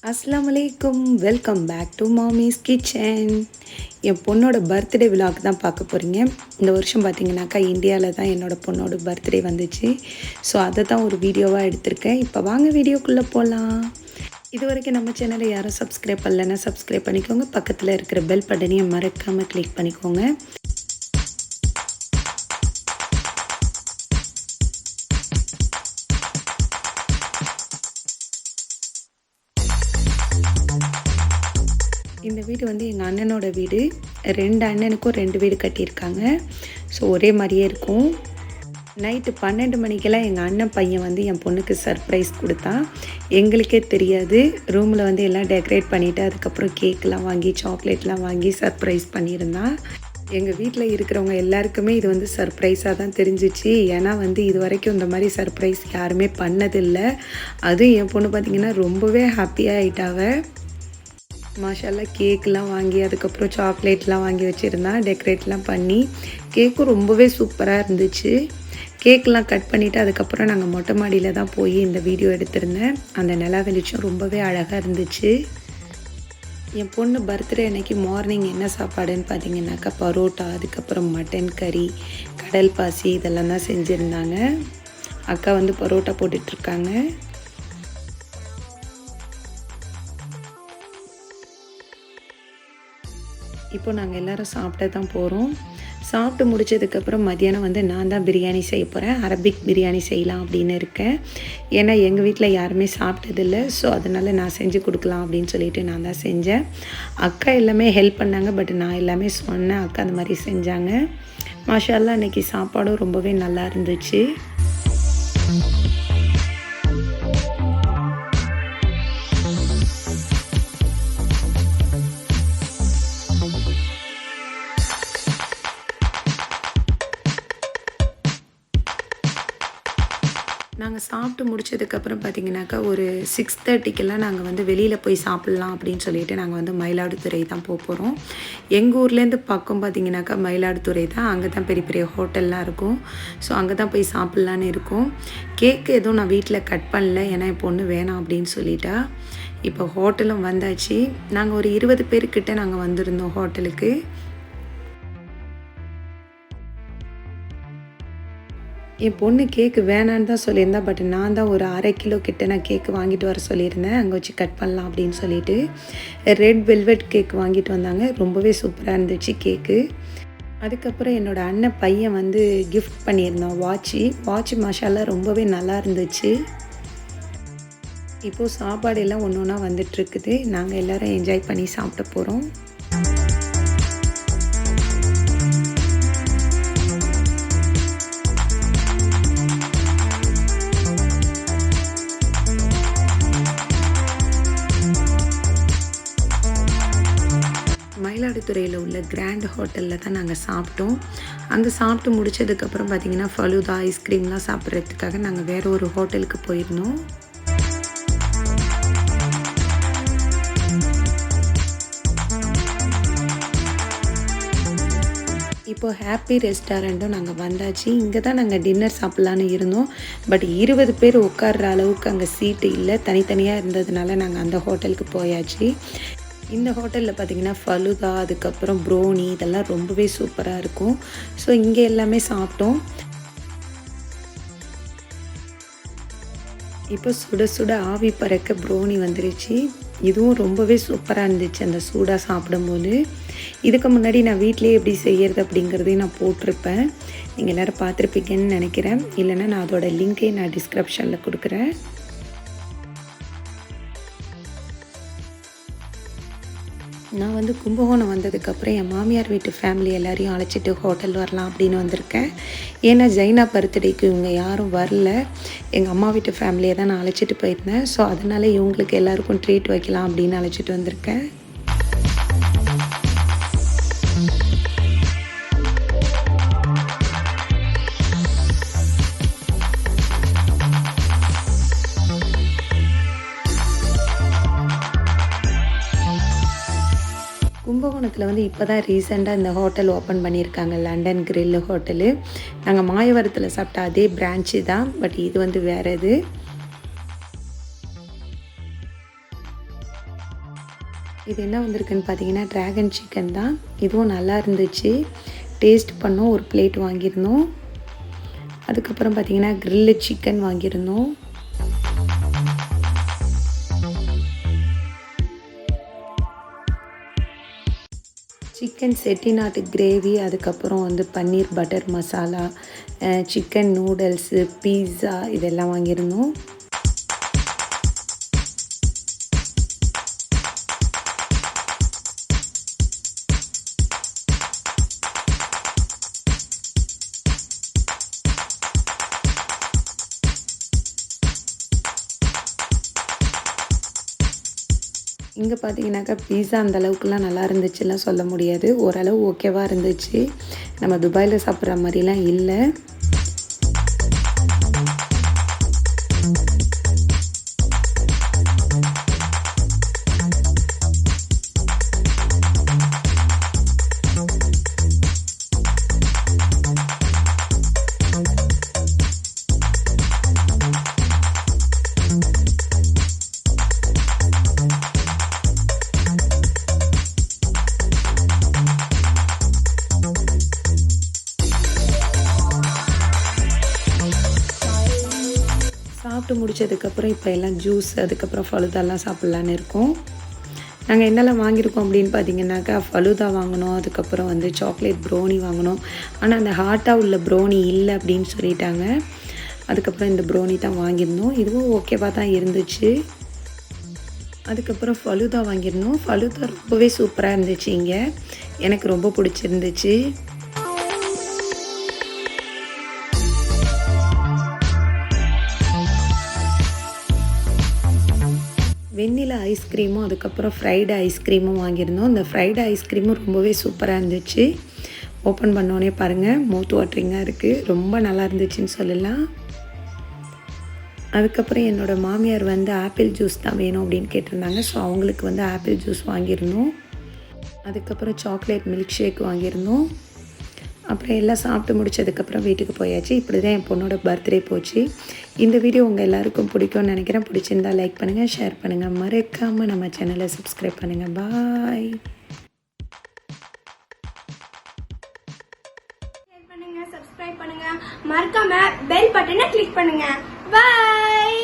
அஸ்ஸலாமு அலைக்கும். Welcome back to Mommy's kitchen. என் பொண்ணோட பர்த்டே விலாக் தான் பார்க்க போகிறீங்க. இந்த வருஷம் பார்த்தீங்கன்னாக்கா இந்தியாவில் தான் என்னோடய பொண்ணோட பர்த்டே வந்துச்சு. ஸோ அதை தான் ஒரு வீடியோவாக எடுத்திருக்கேன். இப்போ வாங்க வீடியோக்குள்ளே போகலாம். இது வரைக்கும் நம்ம சேனலை யாரும் சப்ஸ்கிரைப் பண்ணலைன்னா சப்ஸ்கிரைப் பண்ணிக்கோங்க. பக்கத்தில் இருக்கிற பெல் பட்டனையும் மறக்காமல் கிளிக் பண்ணிக்கோங்க. இந்த வீடு வந்து எங்கள் அண்ணனோட வீடு. 2 அண்ணனுக்கும் 2 வீடு கட்டியிருக்காங்க. ஸோ ஒரே மாதிரியே இருக்கும். நைட்டு 12 மணிக்கெல்லாம் எங்கள் அண்ணன் பையன் வந்து என் பொண்ணுக்கு சர்ப்ரைஸ் கொடுத்தான். எங்களுக்கே தெரியாது. ரூமில் வந்து எல்லாம் டெக்கரேட் பண்ணிவிட்டு அதுக்கப்புறம் கேக்கெலாம் வாங்கி சாக்லேட்லாம் வாங்கி சர்ப்ரைஸ் பண்ணியிருந்தான். எங்கள் வீட்டில் இருக்கிறவங்க எல்லாருக்குமே இது வந்து சர்ப்ரைஸாக தான் தெரிஞ்சிச்சு. ஏன்னா வந்து இது வரைக்கும் இந்த மாதிரி சர்ப்ரைஸ் யாருமே பண்ணதில்லை. அதுவும் என் பொண்ணு பார்த்திங்கன்னா ரொம்பவே ஹாப்பியாக ஆகிட்டாவ. மாஷால்லா கேக்கெலாம் வாங்கி அதுக்கப்புறம் சாக்லேட்லாம் வாங்கி வச்சுருந்தான். டெக்கரேட்லாம் பண்ணி கேக்கும் ரொம்பவே சூப்பராக இருந்துச்சு. கேக்கெலாம் கட் பண்ணிவிட்டு அதுக்கப்புறம் நாங்கள் மொட்டை மாடியில் தான் போய் இந்த வீடியோ எடுத்திருந்தேன். அந்த நிலா வெளிச்சம் ரொம்பவே அழகாக இருந்துச்சு. என் பொண்ணு பர்த்டே அன்னைக்கு மார்னிங் என்ன சாப்பாடுன்னு பார்த்தீங்கன்னாக்கா பரோட்டா, அதுக்கப்புறம் மட்டன் கறி, கடல் பாசி இதெல்லாம் தான் செஞ்சுருந்தாங்க. அக்கா வந்து பரோட்டா போட்டுட்ருக்காங்க. இப்போ நாங்கள் எல்லோரும் சாப்பிட தான் போகிறோம். சாப்பிட்டு முடித்ததுக்கப்புறம் மதியானம் வந்து நான் தான் பிரியாணி செய்ய போகிறேன். அரபிக் பிரியாணி செய்யலாம் அப்படின்னு இருக்கேன். ஏன்னா எங்கள் வீட்டில் யாருமே சாப்பிட்டதில்லை. ஸோ அதனால் நான் செஞ்சு கொடுக்கலாம் அப்படின்னு சொல்லிட்டு நான் தான் செஞ்சேன். அக்கா எல்லாமே ஹெல்ப் பண்ணாங்க. பட் நான் எல்லாமே சொன்னேன். அக்கா அந்த மாதிரி செஞ்சாங்க. மாஷா அல்லாஹ் அன்றைக்கி சாப்பாடும் ரொம்பவே நல்லா இருந்துச்சு. நாங்கள் சாப்பிட்டு முடிச்சதுக்கப்புறம் பார்த்திங்கனாக்கா ஒரு 6:30க்கெல்லாம் நாங்கள் வந்து வெளியில் போய் சாப்பிட்லாம் அப்படின்னு சொல்லிட்டு நாங்கள் வந்து மயிலாடுதுறை தான் போகிறோம். எங்கள் ஊர்லேருந்து பக்கம் பார்த்திங்கனாக்கா மயிலாடுதுறை தான். அங்கே தான் பெரிய பெரிய ஹோட்டல்லாம் இருக்கும். ஸோ அங்கே தான் போய் சாப்பிட்லான்னு இருக்கோம். கேக்கு எதுவும் நான் வீட்டில் கட் பண்ணல. ஏன்னா என் பொண்ணு வேணாம் அப்படின்னு சொல்லிட்டா. இப்போ ஹோட்டலும் வந்தாச்சு. நாங்கள் ஒரு 20 பேர்கிட்ட நாங்கள் வந்திருந்தோம் ஹோட்டலுக்கு. என் பொண்ணு கேக்கு வேணான்னு தான் சொல்லியிருந்தா. பட் நான் தான் ஒரு 1/2 கிலோ கிட்ட நான் கேக்கு வாங்கிட்டு வர சொல்லியிருந்தேன். அங்கே வச்சு கட் பண்ணலாம் அப்படின்னு சொல்லிட்டு ரெட் வெல்வெட் கேக் வாங்கிட்டு வந்தாங்க. ரொம்பவே சூப்பராக இருந்துச்சு கேக்கு. அதுக்கப்புறம் என்னோடய அண்ணன் பையன் வந்து கிஃப்ட் பண்ணியிருந்தான் வாட்ச் மாஷால்லா ரொம்பவே நல்லா இருந்துச்சு. இப்போது சாப்பாடு எல்லாம் ஒன்று ஒன்றா வந்துட்டுருக்குது. நாங்கள் எல்லோரும் என்ஜாய் பண்ணி சாப்பிட போகிறோம். மயிலாடுதுறையில் உள்ள கிராண்ட் ஹோட்டலில் தான் நாங்கள் சாப்பிட்டோம். அங்கே சாப்பிட்டு முடித்ததுக்கப்புறம் பார்த்திங்கன்னா ஃபலூதா ஐஸ்கிரீம்லாம் சாப்பிட்றதுக்காக நாங்கள் வேறு ஒரு ஹோட்டலுக்கு போயிருந்தோம். இப்போது ஹாப்பி ரெஸ்டாரண்ட்டும் நாங்கள் வந்தாச்சு. இங்கே தான் நாங்கள் டின்னர் சாப்பிட்லான்னு இருந்தோம். பட் 20 பேர் உட்கார்ற அளவுக்கு அங்கே சீட்டு இல்லை. தனித்தனியாக இருந்ததுனால நாங்கள் அந்த ஹோட்டலுக்கு போயாச்சு. இந்த ஹோட்டலில் பார்த்திங்கன்னா ஃபலூதா, அதுக்கப்புறம் ப்ரோனி இதெல்லாம் ரொம்பவே சூப்பராக இருக்கும். ஸோ இங்கே எல்லாமே சாப்பிட்டோம். இப்போ சுட சுட ஆவி பறக்க ப்ரோனி வந்துருச்சு. இதுவும் ரொம்பவே சூப்பராக இருந்துச்சு அந்த சூடாக சாப்பிடும்போது. இதுக்கு முன்னாடி நான் வீட்டிலே எப்படி செய்கிறது அப்படிங்கிறதையும் நான் போட்டிருப்பேன். நீங்கள் எல்லோரும் பார்த்துருப்பீங்கன்னு நினைக்கிறேன். இல்லைன்னா நான் அதோடய லிங்க்கையும் நான் டிஸ்கிரிப்ஷனில் கொடுக்குறேன். நான் வந்து கும்பகோணம் வந்ததுக்கப்புறம் என் மாமியார் வீட்டு ஃபேமிலி எல்லாரையும் அழைச்சிட்டு ஹோட்டல் வரலாம் அப்படின்னு வந்திருக்கேன். ஏன்னா ஜைனா பர்த்டேக்கு இவங்க யாரும் வரல. எங்கள் அம்மா வீட்டு ஃபேமிலியை தான் நான் அழைச்சிட்டு போயிருந்தேன். ஸோ அதனால் இவங்களுக்கு எல்லாருக்கும் ட்ரீட் வைக்கலாம் அப்படின்னு அழைச்சிட்டு வந்திருக்கேன். கும்பகோணத்தில் வந்து இப்போ தான் ரீசெண்டாக இந்த ஹோட்டல் ஓப்பன் பண்ணியிருக்காங்க. London grill hotel. நாங்கள் மாயவரத்தில் சாப்பிட்ட அதே பிரான்ச்சு தான். பட் இது வந்து வேறு இது. இது என்ன வந்திருக்குன்னு பார்த்தீங்கன்னா ட்ராகன் சிக்கன் தான். இதுவும் நல்லா இருந்துச்சு. டேஸ்ட் பண்ணோம். ஒரு பிளேட் வாங்கியிருந்தோம். அதுக்கப்புறம் பார்த்தீங்கன்னா கிரில்லு சிக்கன் வாங்கியிருந்தோம். சிக்கன் செட்டிநாட்டு கிரேவி, அதுக்கப்புறம் வந்து பன்னீர் பட்டர் மசாலா, சிக்கன் நூடுல்ஸு, பீஸா இதெல்லாம் வாங்கியிருந்தோம். இங்கே பார்த்தீங்கன்னாக்கா பீஸா அந்த அளவுக்குலாம் நல்லா இருந்துச்சுலாம் சொல்ல முடியாது. ஓரளவு ஓகேவாக இருந்துச்சு. நம்ம துபாயில் சாப்பிட்ற மாதிரிலாம் இல்லை. சாப்பிட்டு முடித்ததுக்கப்புறம் இப்போ எல்லாம் ஜூஸ், அதுக்கப்புறம் ஃபலூதாலாம் சாப்பிட்லான்னு இருக்கோம். நாங்கள் என்னெல்லாம் வாங்கியிருக்கோம் அப்படின்னு பார்த்தீங்கன்னாக்கா, ஃபலூதா வாங்கினோம், அதுக்கப்புறம் வந்து சாக்லேட் ப்ரௌனி வாங்கினோம். ஆனால் அந்த ஹாட்டாக உள்ள ப்ரௌனி இல்லை அப்படின்னு சொல்லிட்டாங்க. அதுக்கப்புறம் இந்த ப்ரௌனி தான் வாங்கியிருந்தோம். இதுவும் ஓகேவாக தான் இருந்துச்சு. அதுக்கப்புறம் ஃபலூதா வாங்கியிருந்தோம். ஃபலூதா ரொம்பவே சூப்பராக இருந்துச்சு. இங்கே எனக்கு ரொம்ப பிடிச்சிருந்துச்சு. வெண்ணிலா ஐஸ்கிரீமும், அதுக்கப்புறம் ஃப்ரைடு ஐஸ்கிரீமும் வாங்கியிருந்தோம். இந்த ஃப்ரைடு ஐஸ்கிரீமும் ரொம்பவே சூப்பராக இருந்துச்சு. ஓப்பன் பண்ணோன்னே பாருங்கள், மவுத் வாட்டரிங்காக இருக்குது. ரொம்ப நல்லா இருந்துச்சுன்னு சொல்லலாம். அதுக்கப்புறம் என்னோடய மாமியார் வந்து ஆப்பிள் ஜூஸ் தான் வேணும் அப்படின்னு கேட்டிருந்தாங்க. ஸோ அவங்களுக்கு வந்து ஆப்பிள் ஜூஸ் வாங்கியிருந்தோம். அதுக்கப்புறம் சாக்லேட் மில்க் ஷேக் வாங்கியிருந்தோம். அப்புறம் எல்லாம் சாப்பிட்டு முடித்ததுக்கப்புறம் வீட்டுக்கு போயாச்சு. இப்படி தான் என் பொண்ணோட பர்த்டே போச்சு. இந்த வீடியோ உங்கள் எல்லாருக்கும் பிடிக்கும்னு நினைக்கிறேன். பிடிச்சிருந்தா லைக் பண்ணுங்கள், ஷேர் பண்ணுங்கள், மறக்காமல் நம்ம சேனலை சப்ஸ்கிரைப் பண்ணுங்கள். பாய். சப்ஸ்கிரைப் பண்ணுங்க, மறக்காம பெல் பட்டனை கிளிக் பண்ணுங்க. பாய்.